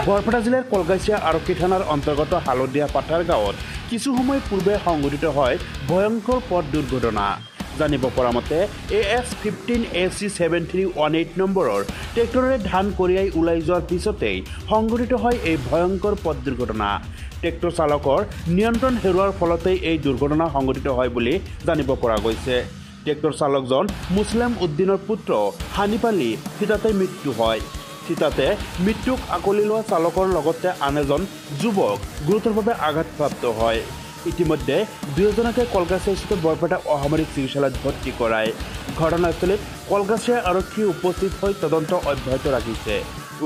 বৰপেটা জিলাৰ কলগাছিয়া আৰক্ষী থানাৰ অন্তৰ্গত হালদিয়া পাঠাৰ গাঁৱত কিছু সময় পূৰ্বে সংঘটিত হয় ভয়ংকৰ পথ দুৰ্ঘটনা। জানিব পৰা মতে AS15 AC 7318 নম্বৰৰ ট্ৰেক্টৰে ধান কঢ়িয়াই ওলাই যোৱাৰ পিছতেই সংঘটিত হয় এই ভয়ংকৰ পথ দুৰ্ঘটনা। ট্ৰেক্টৰ চালকৰ নিয়ন্ত্ৰণ হেৰুৱাৰ ফলতেই এই দুৰ্ঘটনা সংঘটিত হয় বুলি জানিব পৰা গৈছে। ট্ৰেক্টৰ চালকজন মুছলিম উদ্দিনৰ পুত্ৰ হানিফ আলী থিতাতে মৃত্যু হয়। থিতাতে মৃত্যুক আকলি লোৱা চালকৰ লগতে আন এজন যুৱক গুৰুতৰভাৱে আঘাতপ্ৰাপ্ত হয়। ইতিমধ্যে দুয়োজনকে কলগাছিয়াস্থিত বৰপেটা অসামৰিক চিকিৎসালয়ত ভৰ্তি কৰায়। ঘটনাস্থলীত কলগাছিয়া আৰক্ষী উপস্থিত হৈ তদন্ত অব্যাহত ৰাখিছে।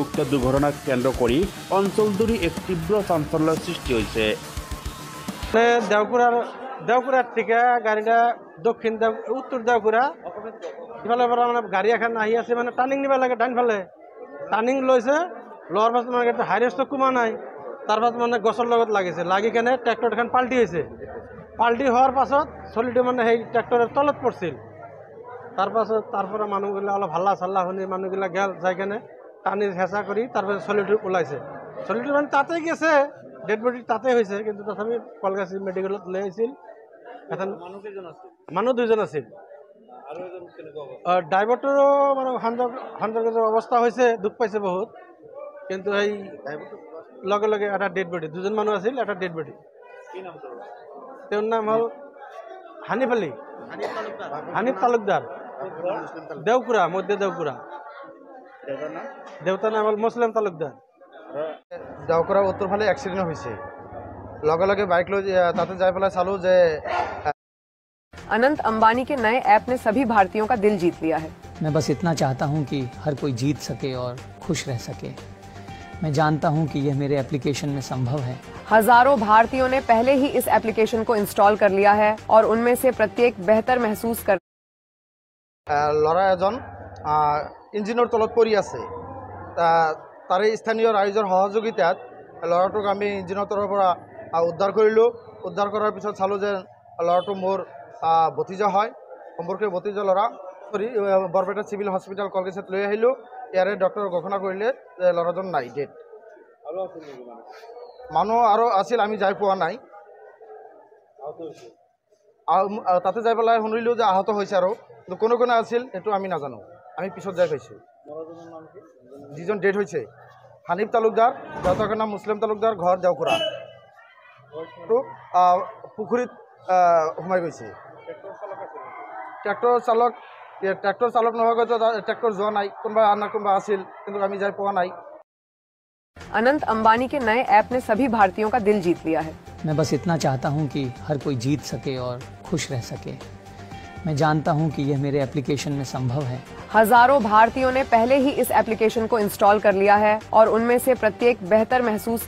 উক্ত দুৰ্ঘটনাক কেন্দ্ৰ কৰি অঞ্চলজুৰি এক তীব্ৰ চাঞ্চল্যৰ সৃষ্টি হৈছে। দেওকুৰাৰ থেকে গাড়ীটা দক্ষিণ উত্তৰ দেওকুৰা ইফালে পৰা মানে গাড়ী এখন আহি আছে, মানে টাৰ্ণিং নিব লাগে ডাইনফালে। টাৰ্ণিং লৈছে, লোৱাৰ পাছত মানে হাইৰেষ্টটো কমা নাই, তাৰ পাছত মানে গছৰ লগত লাগিছে, লাগি কেনে ট্ৰেক্টৰ এখন পাল্টি হৈছে। পাল্টি হোৱাৰ পাছত চলিটো মানে সেই ট্ৰেক্টৰৰ তলত পৰিছিল। তাৰপাছত তাৰ পৰা মানুহবিলাক অলপ হাল্লা চাল্লা শুনি মানুহবিলাক গেল, যাই কেনে টানি হেঁচা কৰি তাৰপাছত চলিটো ওলাইছে। চলিটো মানে তাতে গেছে, ডেড বডি তাতে হৈছে, কিন্তু তথাপি কলগাছি মেডিকেলত লৈ আহিছিল। মানুহ দুজন আছিল। ড্ৰাইভাৰটোৰো মানে সন্দেহজনক অৱস্থা হৈছে, দুখ পাইছে বহুত, কিন্তু সেই লগে লগে এটা ডেড বডি, দুজন মানুহ আছিল, এটা ডেড বডি। তেওঁৰ নাম হ'ল হানিফ আলী, হানিফ তালুকদাৰ, দেওকুৰা, মধ্য দেওকুৰা। দেউতাৰ নাম হ'ল মুছলিম তালুকদাৰ। দেওকুৰা উত্তৰফালে এক্সিডেণ্ট হৈছে, লগে লগে বাইক লৈ তাতে যাই পেলাই চালো যে अनंत अंबानी के नए ऐप ने सभी भारतीयों का दिल जीत लिया है। मैं बस इतना चाहता हूं कि हर कोई जीत सके और खुश रह सके। मैं जानता हूं कि यह मेरे एप्लीकेशन में संभव है। हजारों भारतीयों ने पहले ही इस एप्लीकेशन को इंस्टॉल कर लिया है और उनमें से प्रत्येक बेहतर महसूस कर ল'ৰা এজন ইঞ্জিনৰ তলত পৰি আছে। তাৰে স্থানীয় ৰাইজৰ সহযোগিতাত ল'ৰাটোক আমি ইঞ্জিনৰ তলৰ পৰা উদ্ধাৰ কৰিলোঁ। উদ্ধাৰ কৰাৰ পিছত চালোঁ যে ল'ৰাটো মোৰ ভতিজা হয়, সম্পৰ্কীয় ভতিজা ল'ৰা। বৰপেটা চিভিল হস্পিটেল কলগাছিয়াত লৈ আহিলোঁ। ইয়াৰে ডক্টৰে ঘোষণা কৰিলে যে ল'ৰাজন নাই, ডেড। মানুহ আৰু আছিল, আমি যাই পোৱা নাই। তাতে যাই পেলাই শুনিলোঁ যে আহত হৈছে, আৰু কোনে কোনে আছিল সেইটো আমি নাজানো, আমি পিছত যাই পাইছোঁ। যিজন ডেড হৈছে হানিফ তালুকদাৰ, দেউতাকৰ নাম মুছলিম তালুকদাৰ, ঘৰ দেওকুৰা। পুখুৰীত সোমাই গৈছে। ট্ৰেক্টৰ চালক নোহোৱাকৈ ট্ৰেক্টৰ যোৱা নাই, কোনোবা আছিল, কিন্তু আমি যাই পোৱা নাই। अनंत अंबानी के नए ऐप ने सभी भारतीयों का दिल जीत लिया है। मैं बस इतना चाहता हूं कि हर कोई जीत सके और खुश रह सके। मैं जानता हूं कि यह मेरे एप्लीकेशन में संभव है। हजारों भारतीयों ने पहले ही इस एप्लीकेशन को इंस्टॉल कर लिया है और उनमें से प्रत्येक बेहतर महसूस